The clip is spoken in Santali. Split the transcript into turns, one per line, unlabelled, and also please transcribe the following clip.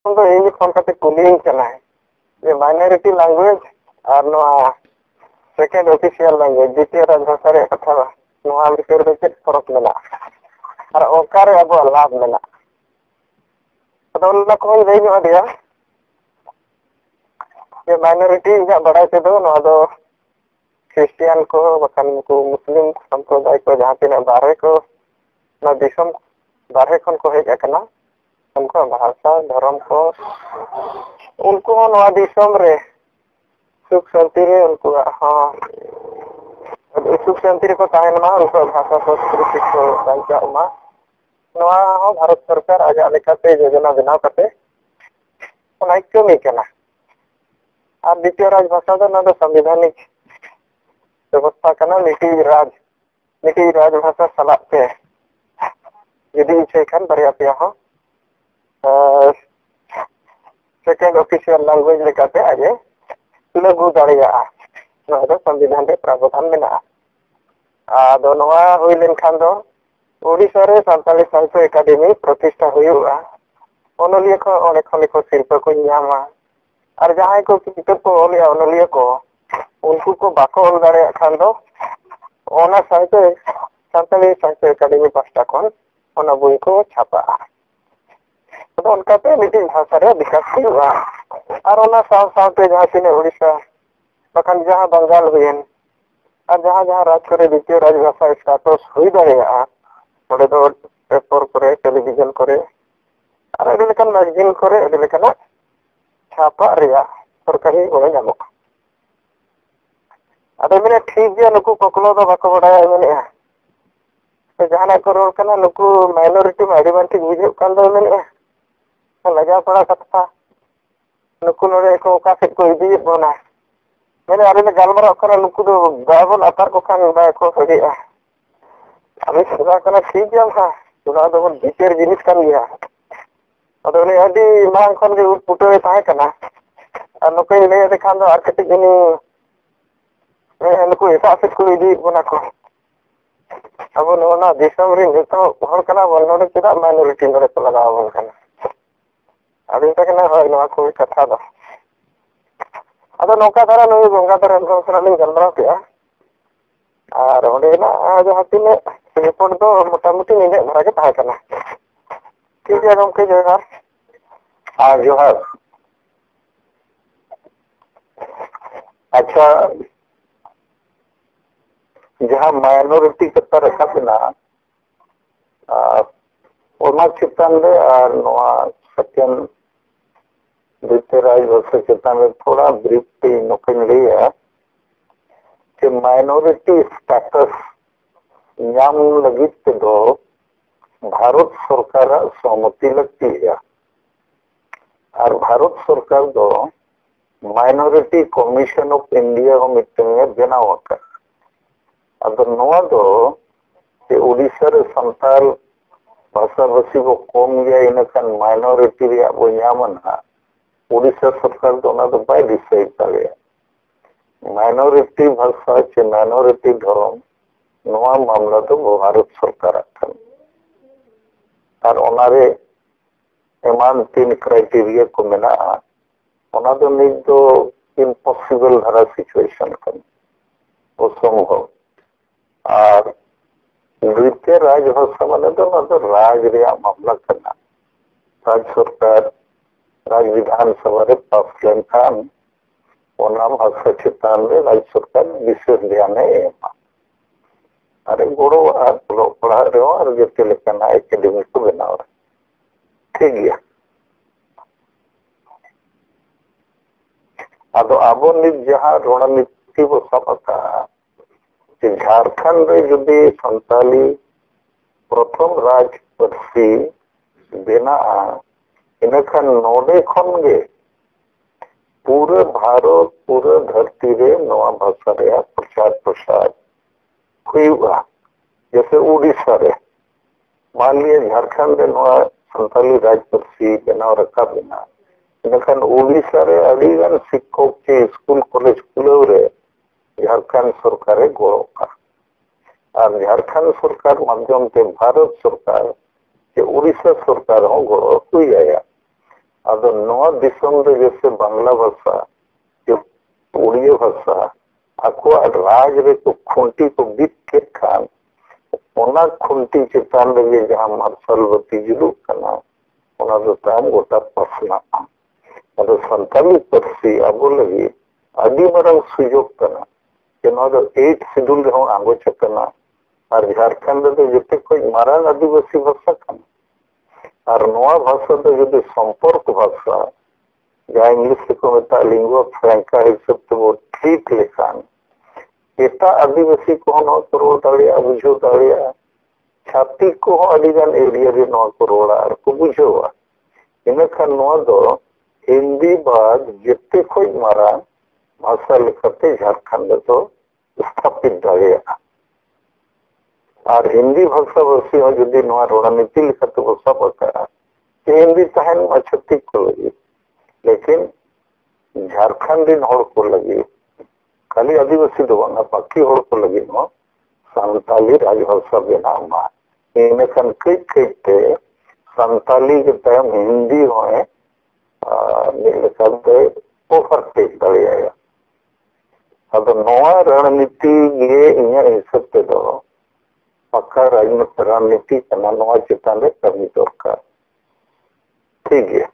ᱫᱚ ᱤᱧ ᱯᱷᱳᱱ ᱠᱟᱛᱮ ᱠᱩᱞᱤᱧ ᱠᱟᱱᱟᱭ ᱡᱮ ᱢᱟइᱱᱚᱨᱤᱴᱤ ᱞᱮᱝᱜᱩᱭᱮᱡ ᱟᱨ ᱱᱚᱣᱟ सेकेंड ऑफिशियल लैंग्वेज द्वितीय राजभाषा रे कथा नोआ भितर दो चेक फरक मेना और ओकारे अब लाभ मेना अदोला को लई जो दिया ये माइनॉरिटी जा बड़ाई ते दो नोआ दो क्रिश्चियन को बकन को मुस्लिम संप्रदाय को जहां तिना बाहर को ना दिसम बाहर खन को हेज एकना उनको भाषा धर्म को उनको नोआ दिसम रे सुख शांति रे उनको हाँ सुख शांति रे को ताहेन मा उनको भाषा संस्कृति को बंचा मा नोआ हो भारत सरकार आजा लेकाते योजना बनाव कते ओना कमी केना और द्वितीय राजभाषा दो ना दो संवैधानिक व्यवस्था करना नीति राजभाषा सलाते यदि इच्छा खान बरिया पे हो सेकेंड ऑफिशियल लैंग्वेज लेकाते आजे लागू दाड़िया नोआ दो संविधान रे प्रावधान मेना आदो नोआ हुई लेन खान दो ओडिशा रे सान्ताली साहित्य एकाडेमी प्रतिष्ठा हुआ ओनलिया को ओने खने को शिल्प को न्यामा और जहां को किताब को ओलिया ओनलिया को उनको को बाको ओल दाड़े खान दो ओना साहित्य सान्ताली साहित्य एकाडेमी पास्टा कोन ओना बोई को छापा तो उनका पे मिटिंग भाषा रे विकास हुआ और ओना साव सावते जहां तिने ओडिशा बखन जहां बंगाल हुएन और जहां जहां राज करे द्वितीय राजभाषा स्टेटस हुई दाड़ेया ओडे दो पेपर करे टेलीविजन करे और अडी लेकन मैगजीन करे अडी लेकन छापा रिया सरकारी ओए जामो अदे मेने ठीक गया नुकु कोकलो दो बाको बडाया मेने तो जहां को रोड कना नुकु माइनॉरिटी माइडी ठीक बुझे कान दो मेने लगा पड़ा कथा नुकु नोरे को का से को इदी बोना मैंने अरे ने गलमरा करा नुकु दो बाबन अतर को खान बा को सदिया अभी सदा कना ठीक गया था सुना दो बिचेर जिनिस कान गया अदो ने अडी मांग खन के पुटो ताहे कना और नुकु ले देखान दो आर कति जिनी मैं नुकु एटा से को इदी बोना को अब नोना दिसम रे नितो हर कना बनोडे चेदा माइनॉरिटी नोरे को लगा बन कना अभी तक ना होय नोआ को कथा दो अदो नौका धारा नुई गंगा धारा नो सरालिंग गलमरा पिया और ओडे ना जहां तिने रिपोर्ट दो मोटामुटी निजे भरा के ताहे कना ठीक है गमके जोहार
हाँ जोहार अच्छा जहां माइनॉरिटी कथा रखा बिना ओना चितान रे और नोआ सेकेंड द्वितीय राजभाषा चितान रे थोड़ा ब्रीफ पे नोकन लिया कि माइनॉरिटी स्टेटस नाम लगित के दो भारत सरकार सहमति लगती है और भारत सरकार दो माइनॉरिटी कमीशन ऑफ इंडिया को मीटिंग बनाव का अदर नोआ दो कि ओडिशा रे संताल भाषा भाषी को कम गया इनकान माइनॉरिटी रे अब यामना ओडिशा सरकार दो ना तो बाय डिसाइड करे माइनॉरिटी भाषा से माइनॉरिटी धर्म नोआ मामला तो भारत सरकार आखन और ओनारे एमान तीन क्राइटेरिया को मेना ओना तो निज तो इम्पॉसिबल धारा सिचुएशन कन असंभव और द्वितीय राजभाषा माने तो ना तो राज रे मामला करना राज सरकार राज विधानसभा रे पास लेन खान ओना भाषा चितान रे राज सरकार विशेष ध्यान है अरे गोड़ो पढ़ा रहे हो और जैसे लेकर एकेडमी को बनाओ ठीक है अब आबो निज जहां रणनीति वो सबका कि झारखंड रे जुदी संताली प्रथम राज पार्टी बेना इनखान नोडे खन गे पूरे भारत पूरे धरती रे नवा भाषा रे प्रचार प्रसार हुआ जैसे उड़ीसा रे मान लिया झारखंड रे नवा संताली राज पार्टी बेना रखा बिना इनखान उड़ीसा रे अड़ीगन शिक्षक के स्कूल कॉलेज खुले रे झारखंड सरकार गड़ो का और झारखंड सरकार माध्यम से भारत सरकार के उड़ीसा सरकार गड़ो हुई आया अदो नवा दिसम रे जैसे बांग्ला भाषा जो उड़िया भाषा आको राज रे को खुंटी को बित के खान ओना खुंटी चितान रे जहां मार्शल बत्ती जुलूक कना ओना दो ताम गोटा पसना अदो संताली परसी अब लगी आदि मरंग सुयोग कना के नवा दो 8 शेड्यूल रे आंगो चकना और झारखंड दो जते कोई मारांग आदिवासी भाषा कना और नवा भाषा दो जते संपर्क भाषा जहाँ इंग्लिश को मेता लिंगुआ फ्रैंका हिसाब से वो ठीक लेखान एटा आदिवासी को न करो दाड़िया बुझो दाड़िया छाती को अदिगान एरिया रे न करोड़ा और को बुझोवा इन खान नवा दो हिंदी बाद जितने कोई मारा भाषा लेखते झारखंड तो स्थापित दाड़िया और हिंदी भाषा भाषी हो जदि नवा रणनीति लेखते भाषा पका हिंदी तहन छत्तीस को लगी लेकिन झारखंड दिन हड़ को लगी खाली आदिवासी दो बांगा बाकी हड़ को लगी नो संताली राजभाषा बनाव मा इन खान कई संताली के तयम हिंदी होए निलकते ओफर टेक दाड़िया अब नवा रणनीति ये इन्या हिसाब ते दो पक्का रणनीति कना नवा चितान रे कमी दरकार ठीक है